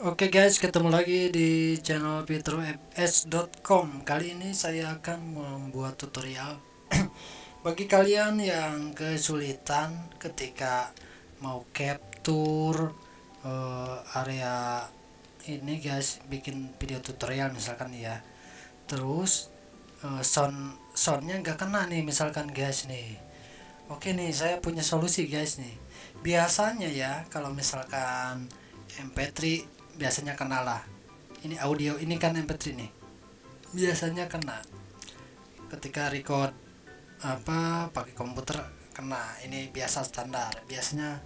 Oke guys, ketemu lagi di channel petrofs.com. Kali ini saya akan membuat tutorial bagi kalian yang kesulitan ketika mau capture area ini guys, bikin video tutorial misalkan ya. Terus soundnya nggak kena nih misalkan guys nih. Oke nih, saya punya solusi guys nih. Biasanya ya kalau misalkan MP3 biasanya kena lah. Ini audio, ini kan MP3 nih. Biasanya kena ketika record pakai komputer, kena. Ini biasa standar. Biasanya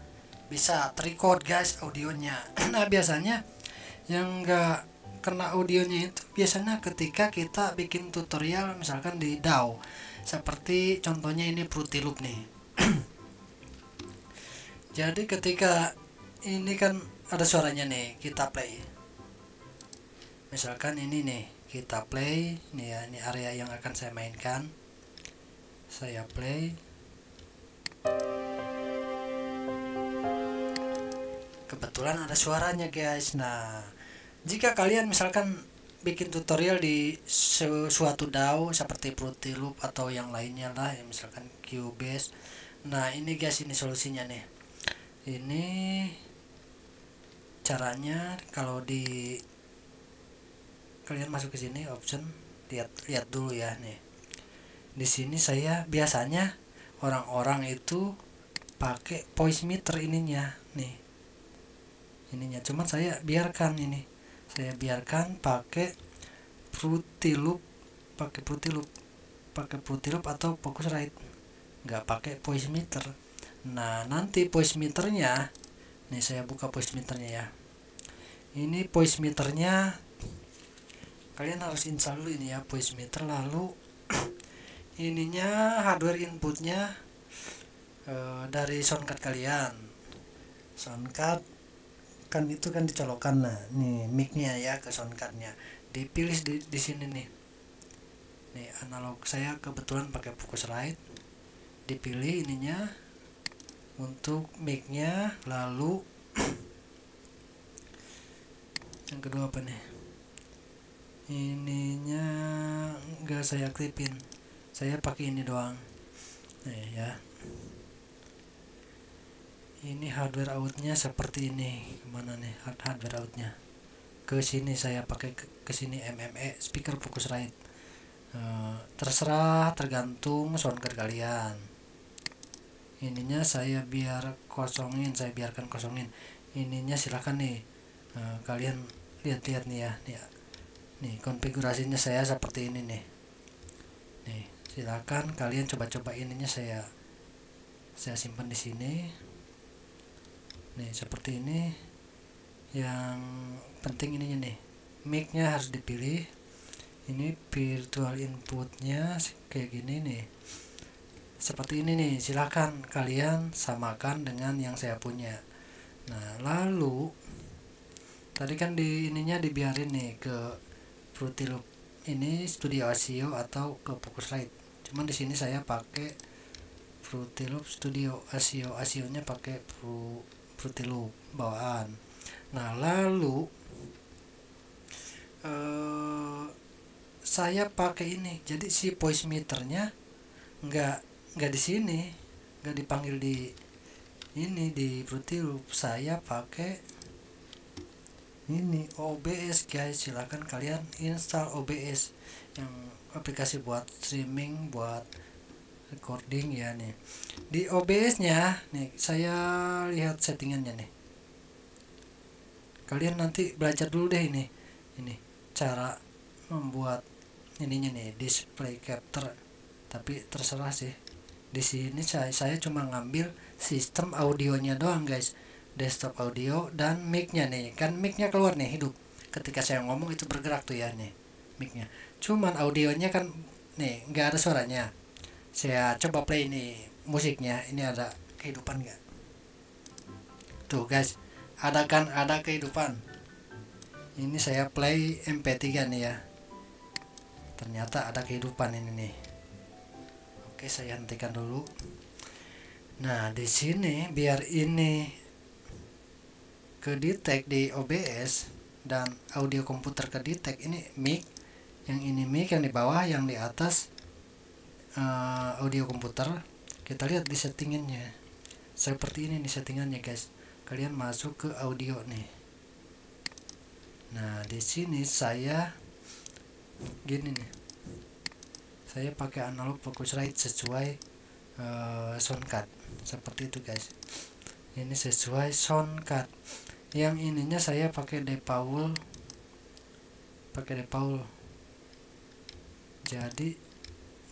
bisa terrecord guys audionya. Nah, biasanya yang enggak kena audionya itu biasanya ketika kita bikin tutorial misalkan di DAW. Seperti contohnya ini Fruity Loop nih. Jadi ketika ini kan ada suaranya nih, kita play. Misalkan ini nih, kita play nih ya, ini area yang akan saya mainkan. Saya play. Kebetulan ada suaranya guys. Nah, jika kalian misalkan bikin tutorial di suatu DAW seperti Fruity Loop atau yang lainnya lah, ya misalkan Cubase. Nah, ini guys, ini solusinya nih. Ini caranya kalau di kalian masuk ke sini option, lihat dulu ya nih. Di sini saya biasanya orang-orang itu pakai voice meter ininya nih. Ininya cuman saya biarkan ini. Saya biarkan pakai Fruity Loop, pakai Fruity Loop atau Focusrite. Nggak pakai voice meter. Nah, nanti voice meternya nih, saya buka voice meternya ya. Ini voice meternya kalian harus install dulu ini ya, voice meter. Lalu ininya hardware inputnya dari soundcard kalian. Soundcard kan itu kan dicolokkan, nah nih micnya ya ke soundcardnya, dipilih di sini nih. Nih analog saya kebetulan pakai Focusrite, dipilih ininya untuk micnya. Lalu yang kedua apa nih, ininya enggak saya aktifin, saya pakai ini doang nih ya. Ini hardware outnya seperti ini. Kemana nih hardware outnya? Ke sini saya pakai, ke sini MME speaker Focusrite. Terserah, tergantung soundcard kalian. Ininya saya saya biarkan kosongin. Ininya silahkan nih, kalian lihat-lihat nih ya, nih konfigurasinya saya seperti ini nih. Nih silahkan kalian coba-coba. Ininya saya simpan di sini. Nih seperti ini. Yang penting ininya nih, mic-nya harus dipilih. Ini virtual inputnya kayak gini nih, seperti ini nih. Silahkan kalian samakan dengan yang saya punya. Nah, lalu tadi kan di ininya dibiarin nih ke Fruity Loop ini, Studio ASIO atau ke Focusrite. Cuman di sini saya pakai Fruity Loop Studio ASIO. ASIO-nya pakai Fruity Loop bawaan. Nah, lalu saya pakai ini. Jadi si voice meternya nggak di sini, nggak dipanggil di ini di Fruity Loop. Saya pakai ini OBS guys. Silahkan kalian install OBS, yang aplikasi buat streaming, buat recording ya nih. Di OBS nya nih saya lihat settingannya nih. Kalian nanti belajar dulu deh ini cara membuat ininya nih, display capture. Tapi terserah sih. Di sini saya cuma ngambil sistem audionya doang guys, desktop audio dan mic-nya nih. Kan mic-nya keluar nih, hidup. Ketika saya ngomong itu bergerak tuh ya nih mic-nya. Cuman audionya kan nih nggak ada suaranya. Saya coba play nih musiknya. Ini ada kehidupan nggak? Tuh guys, ada kehidupan. Ini saya play MP3 nih ya, ternyata ada kehidupan ini nih. Oke, saya hentikan dulu. Nah, di sini biar ini ke detect di OBS, dan audio komputer ke detect. Ini mic, yang ini mic, yang di bawah, yang di atas audio komputer. Kita lihat di settingannya seperti ini nih settingannya guys. Kalian masuk ke audio nih. Nah di sini saya gini nih, saya pakai analog Focusrite sesuai sound card seperti itu guys. Ini sesuai sound card. Yang ininya saya pakai Depaul, jadi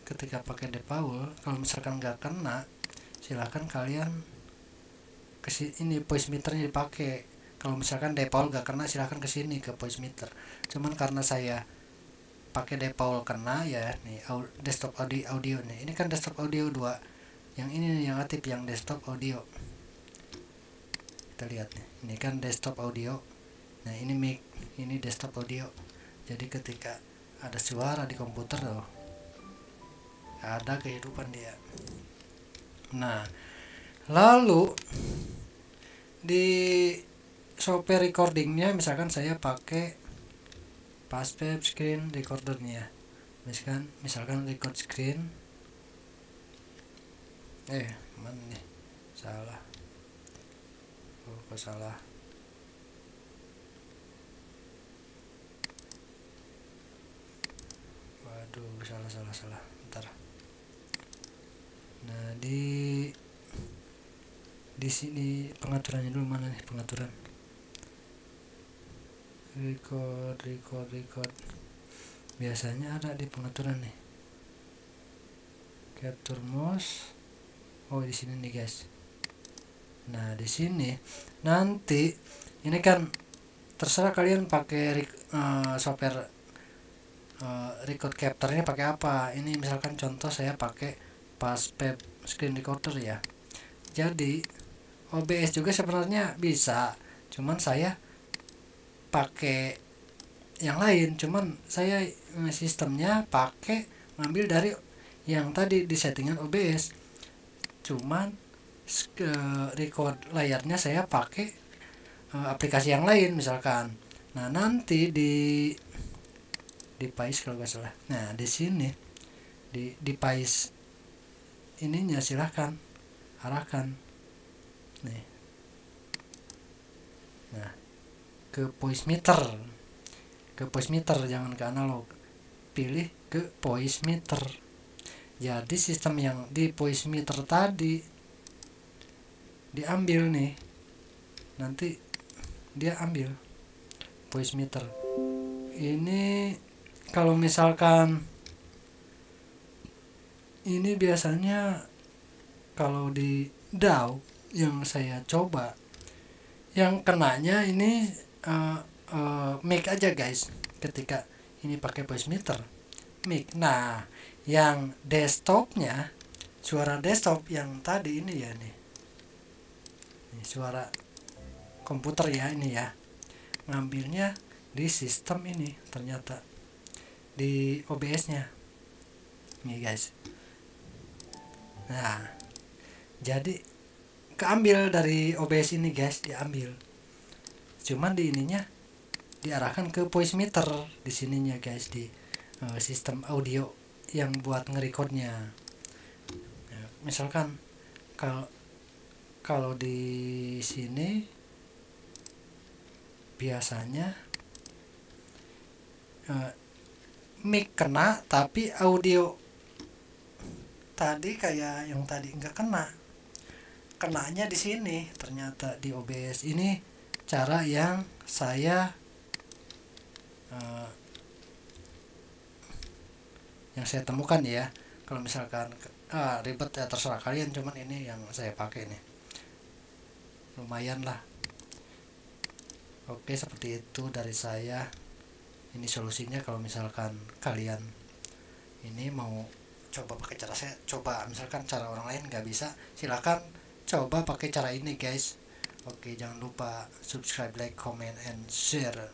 ketika pakai Depaul, kalau misalkan nggak kena, silahkan kalian ini voice meternya dipakai. Kalau misalkan Depaul nggak kena, silahkan kesini ke voice meter. Cuman karena saya pakai Depaul kena ya, nih desktop audio nih. Ini kan desktop audio 2, yang ini nih yang aktif, yang desktop audio. Kita lihat nih, ini kan desktop audio. Nah ini mic, ini desktop audio. Jadi ketika ada suara di komputer loh, ada kehidupan dia. Nah lalu di software recordingnya, misalkan saya pakai Fastwave Screen Recordernya, misalkan record screen, mana nih, salah, kok salah. Waduh, salah. Bentar. Nah di sini pengaturannya dulu, mana nih pengaturan? Record. Biasanya ada di pengaturan nih. Capture mouse. Oh di sini nih guys. Nah di sini nanti ini kan terserah kalian pakai software record capture-nya pakai apa. Ini misalkan contoh saya pakai Fastwave Screen Recorder ya. Jadi OBS juga sebenarnya bisa, cuman saya pakai yang lain. Cuman saya sistemnya pakai ngambil dari yang tadi di settingan OBS. Cuman record layarnya saya pakai aplikasi yang lain misalkan. Nah nanti di device kalau nggak salah. Nah di sini di device ininya silahkan arahkan nih. Nah ke voice meter, jangan ke analog, pilih ke voice meter. Jadi sistem yang di voice meter tadi diambil nih, nanti dia ambil voice meter ini. Kalau misalkan ini biasanya kalau di DAW yang saya coba, yang kenanya ini mic aja guys. Ketika ini pakai voice meter, mic. Nah yang desktopnya, suara desktop yang tadi ini ya nih, ini suara komputer ya, ini ya, ngambilnya di sistem ini, ternyata di OBS nya nih guys. Nah jadi keambil dari OBS ini guys, diambil, cuman di ininya diarahkan ke voice meter di sininya guys, di sistem audio yang buat ngerecordnya. Ya, misalkan kalau di sini biasanya mic kena, tapi audio tadi kayak yang tadi nggak kena. Kenanya di sini ternyata di OBS. Ini cara yang saya temukan ya. Kalau misalkan ribet ya terserah kalian, cuman ini yang saya pakai nih, lumayan lah. Oke, seperti itu dari saya. Ini solusinya kalau misalkan kalian ini mau coba pakai cara saya, coba misalkan cara orang lain nggak bisa, silakan coba pakai cara ini guys. Oke, jangan lupa subscribe, like, comment, and share.